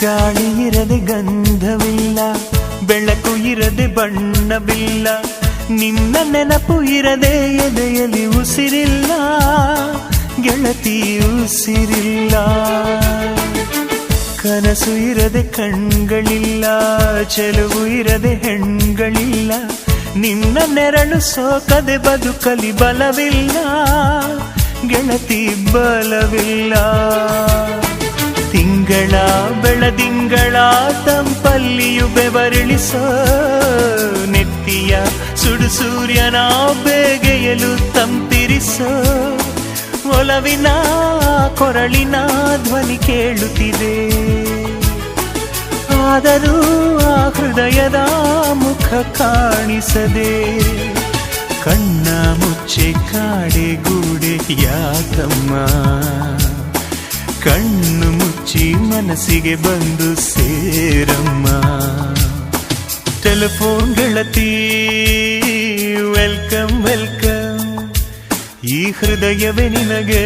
ಗಾಳಿ ಇರದೆ ಗಂಧವಿಲ್ಲ, ಬೆಳಕು ಇರದೆ ಬಣ್ಣವಿಲ್ಲ, ನಿನ್ನ ನೆನಪು ಇರದೆ ಎದೆಯಲ್ಲಿ ಉಸಿರಿಲ್ಲ, ಗೆಳತಿ ಉಸಿರಿಲ್ಲ. ಕನಸು ಇರದೆ ಕಣ್ಗಳಿಲ್ಲ, ಚೆಲುವು ಇರದೆ ಹೆಣ್ಗಳಿಲ್ಲ, ನಿನ್ನ ನೆರಳು ಸೋಕದೆ ಬದುಕಲಿ ಬಲವಿಲ್ಲ, ಗೆಳತಿ ಬಲವಿಲ್ಲ. ತಿಂಗಳ ಬೆಳದಿಂಗಳ ತಂಪಲ್ಲಿಯು ಬೆವರಿಳಿಸೋ, ನೆತ್ತಿಯ ಸುಡು ಸೂರ್ಯನ ಬೇಗೆಯಲು ತಂಪಿರಿಸೋ, ಒಲವಿನ ಕೊರಳಿನ ಧ್ವನಿ ಕೇಳುತ್ತಿದೆ, ಆದರೂ ಆ ಹೃದಯದ ಮುಖ ಕಾಣಿಸದೆ. ಕಣ್ಣ ಮುಚ್ಚೆ ಕಾಡೆ ಗೂಡೆ ಯಾಕಮ್ಮ, ಕಣ್ಣು ಮುಚ್ಚಿ ಮನಸ್ಸಿಗೆ ಬಂದು ಸೇರಮ್ಮ. ಟೆಲಿಫೋನ್ ಗೆಳತಿ ವೆಲ್ಕಮ್ ವೆಲ್ಕಮ್, ಈ ಹೃದಯವೇ ನಿನಗೆ